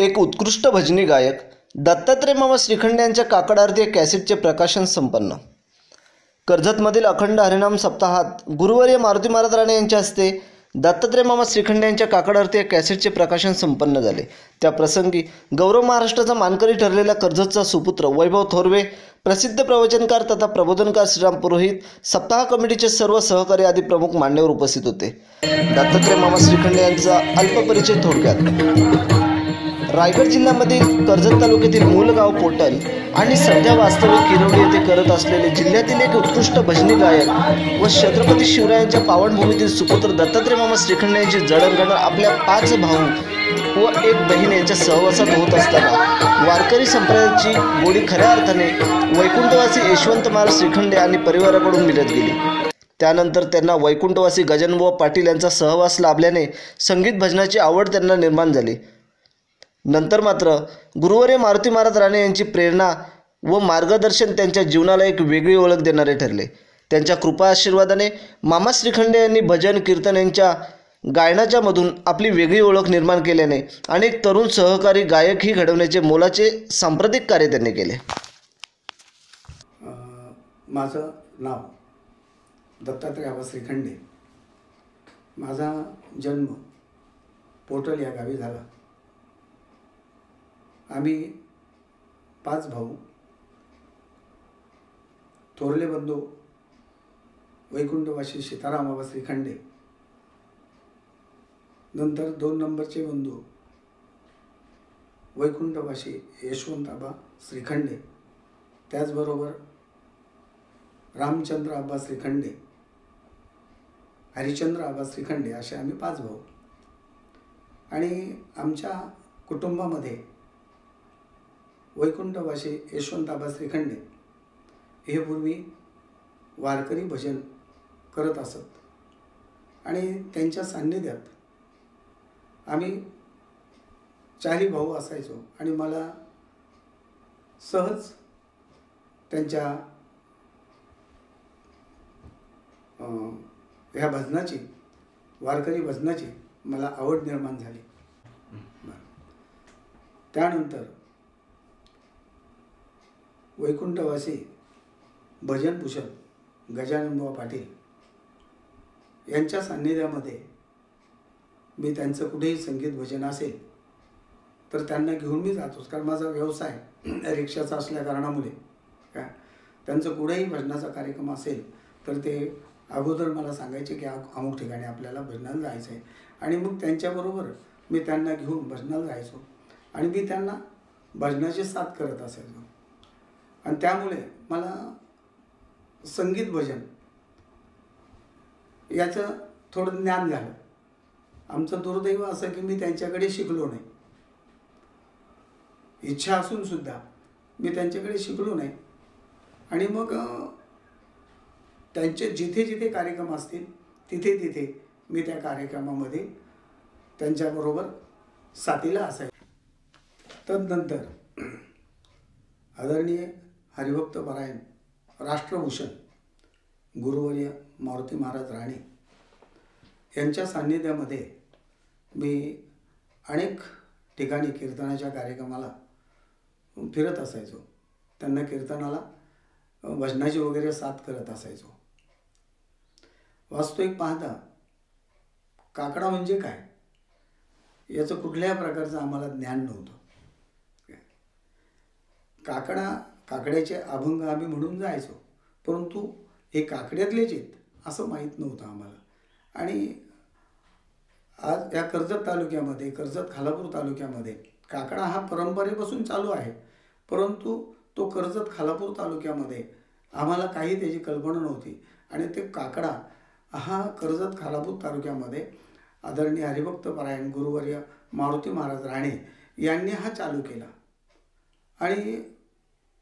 एक उत्कृष्ट भजनी गायक दत्तात्रय मामा श्रीखंडे यांच्या काकड आरती या कॅसेटचे प्रकाशन संपन्न. कर्जतमधील अखंड हरिनाम सप्ताहात गुरुवर्य मारुती महाराज राणे यांच्या हस्ते दत्तात्रय मामा श्रीखंडे यांच्या काकड आरती या कॅसेटचे प्रकाशन संपन्न झाले. त्या प्रसंगी गौरव महाराष्ट्राचा मानकरी ठरलेला कर्जतचा सुपुत्र वैभव थोरवे, प्रसिद्ध प्रवचनकार तथा प्रबोधनकार श्रीराम पुरोहित, सप्ताह कमिटीचे सर्व सहकारी आदी प्रमुख मान्यवर उपस्थित होते. दत्तात्रय मामा श्रीखंडे यांचा अल्पपरिचय थोडक्यात. रायगड जिल्ह्यामधील कर्जत तालुक्यातील मूल गाव पोटल आणि सध्या वास्तविक किरोडी येथे करत असलेले जिल्ह्यातील एक उत्कृष्ट भजनी गायक व छत्रपती शिवरायांच्या पावनभूमीतील सुपुत्र दत्तात्रय मामा श्रीखंडे यांची जडणघडण आपल्या 5 भाऊ व 1 बहीण यांच्या सहवासात होत असताना वारकरी संप्रदायाची गोडी खऱ्या अर्थाने वैकुंठवासी यशवंत महाराज श्रीखंडे आणि परिवाराकडून मिळत गेली. त्यानंतर त्यांना वैकुंठवासी गजाननबुवा पाटील यांचा सहवास लाभल्याने संगीत भजनाची आवड त्यांना निर्माण झाली. नंतर मात्र गुरुवर्य मारुती महाराज राणे यांची प्रेरणा व मार्गदर्शन त्यांच्या जीवनाला एक वेगळी ओळख देणारे ठरले. त्यांच्या कृपा आशीर्वादाने मामा श्रीखंडे यांनी भजन कीर्तन यांच्या गायनाच्या मधून आपली वेगळी ओळख निर्माण केल्याने अनेक तरुण सहकारी गायकही घडवण्याचे मोलाचे सांप्रदायिक कार्य त्यांनी केले. माझं नाव दत्तात्रय आबा श्रीखंडे. माझा जन्म पोटल या गावी झाला. आम्ही 5 भाऊ. थोरले बंधू वैकुंठवासी सीताराम आबा श्रीखंडे, नंतर 2 नंबरचे बंधू वैकुंठवासी यशवंत आबा श्रीखंडे, त्याचबरोबर रामचंद्र आबा श्रीखंडे, हरिचंद्र आबा श्रीखंडे, असे आम्ही 5 भाऊ. आणि आमच्या कुटुंबामध्ये वैकुंठवासी यशवंत आबा श्रीखंडे हे पूर्वी वारकरी भजन करत असत आणि त्यांच्या सान्निध्यात आम्ही 4 भाऊ असायचो आणि मला सहज त्यांच्या ह्या भजनाची, वारकरी भजनाची मला आवड निर्माण झाली. त्यानंतर वैकुंठवासी भजनभूषण गजाननबुवा पाटील यांच्या सान्निध्यामध्ये मी त्यांचं कुठेही संगीत भजन असेल तर त्यांना घेऊन मी जातोच. कारण माझा व्यवसाय रिक्षाचा असल्या कारणामुळे त्यांचं कुठेही भजनाचा कार्यक्रम असेल तर ते अगोदर मला सांगायचे की अमुक ठिकाणी आपल्याला भजनाला जायचं आहे. आणि मग त्यांच्याबरोबर मी त्यांना घेऊन भजनाला जायचो आणि मी त्यांना भजनाची साथ करत असायचो. आणि त्यामुळे मला संगीत भजन याचं थोडं ज्ञान झालं. आमचं दुर्दैव असं की मी त्यांच्याकडे शिकलो नाही. इच्छा असून सुद्धा मी त्यांच्याकडे शिकलो नाही. आणि मग त्यांचे जिथे जिथे कार्यक्रम असतील तिथे तिथे मी त्या कार्यक्रमामध्ये त्यांच्याबरोबर साथीला असायचो. तदनंतर आदरणीय हरिभक्त परायण राष्ट्रभूषण गुरुवर्य मारुती महाराज राणे यांच्या सान्निध्यामध्ये मी अनेक ठिकाणी कीर्तनाच्या कार्यक्रमाला फिरत असायचो. त्यांना कीर्तनाला भजनाची वगैरे साथ करत असायचो. वास्तविक पाहता काकडा म्हणजे काय याचं कुठल्याही प्रकारचं आम्हाला ज्ञान नव्हतं. काकड्याचे अभंग आम्ही म्हणून जायचो, परंतु हे काकड्यातलेच आहेत असं माहीत नव्हतं आम्हाला. आणि आज या कर्जत तालुक्यामध्ये, कर्जत खालापूर तालुक्यामध्ये काकडा हा परंपरेपासून चालू आहे, परंतु तो कर्जत खालापूर तालुक्यामध्ये आम्हाला काही त्याची कल्पना नव्हती. आणि ते काकडा हा कर्जत खालापूर तालुक्यामध्ये आदरणीय हरिभक्त परायण गुरुवर्य मारुती महाराज राणे यांनी हा चालू केला. आणि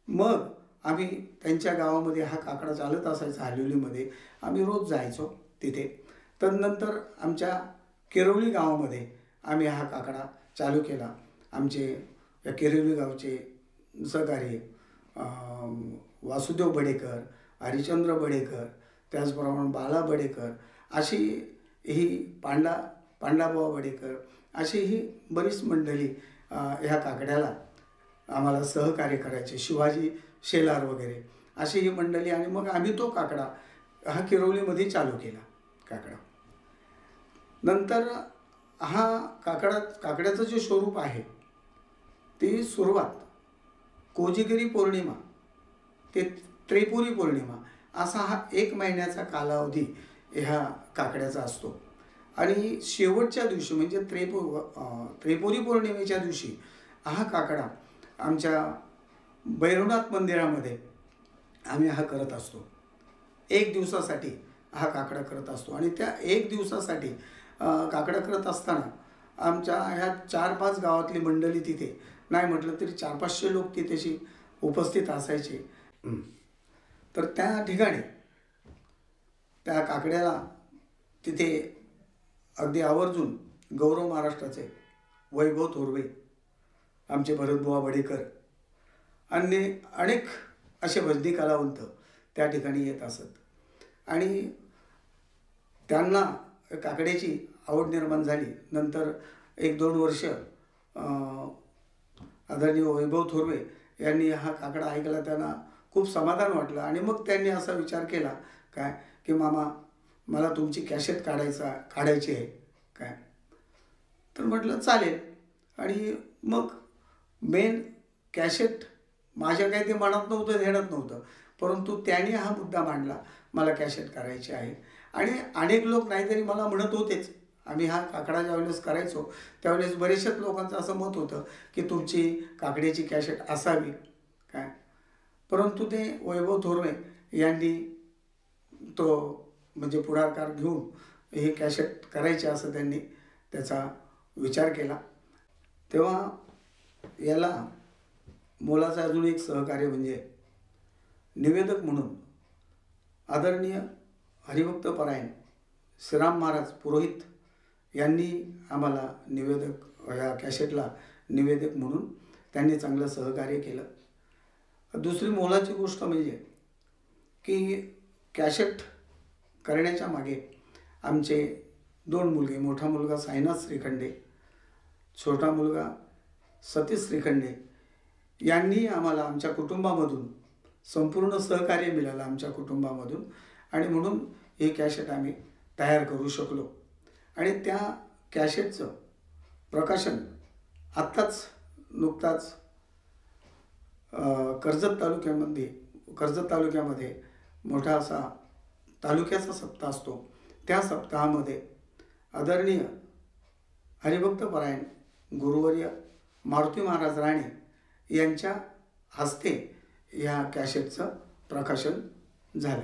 मग आम्ही त्यांच्या गावामध्ये हा काकडा चालत असायचा. हलिवलीमध्ये आम्ही रोज जायचो तिथे. तदनंतर आमच्या किरवली गावामध्ये आम्ही हा काकडा चालू केला. आमचे या किरवली गावचे सहकारी वासुदेव बडेकर, हरिचंद्र बडेकर, त्याचप्रमाणे बाला बडेकर, अशी ही पांडाबुवा बडेकर, अशी ही बरीच मंडळी ह्या काकड्याला आम्हाला सहकार्य करायचे, शिवाजी शेलार वगैरे अशी ही मंडळी. आणि मग आम्ही तो काकडा हा किरवलीमध्ये चालू केला काकडा. नंतर हा काकड्याचं जे स्वरूप आहे ती सुरुवात कोजागिरी पौर्णिमा ते त्रिपुरी पौर्णिमा असा हा 1 महिन्याचा कालावधी ह्या काकड्याचा असतो. आणि शेवटच्या दिवशी म्हणजे त्रिपुरी पौर्णिमेच्या दिवशी हा काकडा आमच्या भैरवनाथ मंदिरामध्ये आम्ही हा करत असतो. 1 दिवसासाठी हा काकडा करत असतो. आणि त्या 1 दिवसासाठी काकडा करत असताना आमच्या ह्या 4-5 गावातली मंडळी तिथे, नाही म्हटलं तरी 400-500 लोक तिथेशी उपस्थित असायचे. तर त्या ठिकाणी त्या काकड्याला तिथे अगदी आवर्जून गौरव महाराष्ट्राचे वैभव थोरवे, आमचे भरतबुवा बडेकर, अनेक असे भजनी कलावंत त्या ठिकाणी येत असत. आणि त्यांना काकड्याची आवड निर्माण झाली. नंतर 1-2 वर्ष आदरणीय वैभव थोरवे यांनी हा काकडा ऐकला, त्यांना खूप समाधान वाटलं. आणि मग त्यांनी असा विचार केला काय की मामा मला तुमची कॅसेट काढायची आहे काय. तर म्हटलं चालेल. आणि मग मेन कॅसेट माझ्या काही ते मनात नव्हतं, ध्यानात नव्हतं, परंतु त्यांनी हा मुद्दा मांडला मला कॅसेट करायची आहे. आणि अनेक लोक नाहीतरी मला म्हणत होतेच. आम्ही हा काकडा ज्यावेळेस करायचो त्यावेळेस बरेचशाच लोकांचं असं मत होतं की तुमची काकड्याची कॅसेट असावी काय. परंतु ते वैभव थोरवे यांनी तो म्हणजे पुढाकार घेऊन हे कॅसेट करायचे असं त्यांनी त्याचा विचार केला. तेव्हा याला मोलाचं अजून एक सहकार्य म्हणजे निवेदक म्हणून आदरणीय हरिभक्तपरायण श्रीराम महाराज पुरोहित यांनी आम्हाला या कॅसेटला निवेदक म्हणून त्यांनी चांगलं सहकार्य केलं. दुसरी मोलाची गोष्ट म्हणजे की कॅसेट करण्याच्या मागे आमचे 2 मुलगे, मोठा मुलगा साईनाथ श्रीखंडे, छोटा मुलगा सतीश श्रीखंडे यांनी आम्हाला आमच्या कुटुंबामधून संपूर्ण सहकार्य मिळालं आमच्या कुटुंबामधून. आणि म्हणून हे कॅसेट आम्ही तयार करू शकलो. आणि त्या कॅसेटचं प्रकाशन नुकताच कर्जत तालुक्यामध्ये मोठा असा तालुक्याचा सप्ताह असतो. त्या सप्ताहामध्ये आदरणीय हरिभक्तपरायण गुरुवर्य मारुती महाराज राणे यांच्या हस्ते या कॅसेटचं प्रकाशन झालं.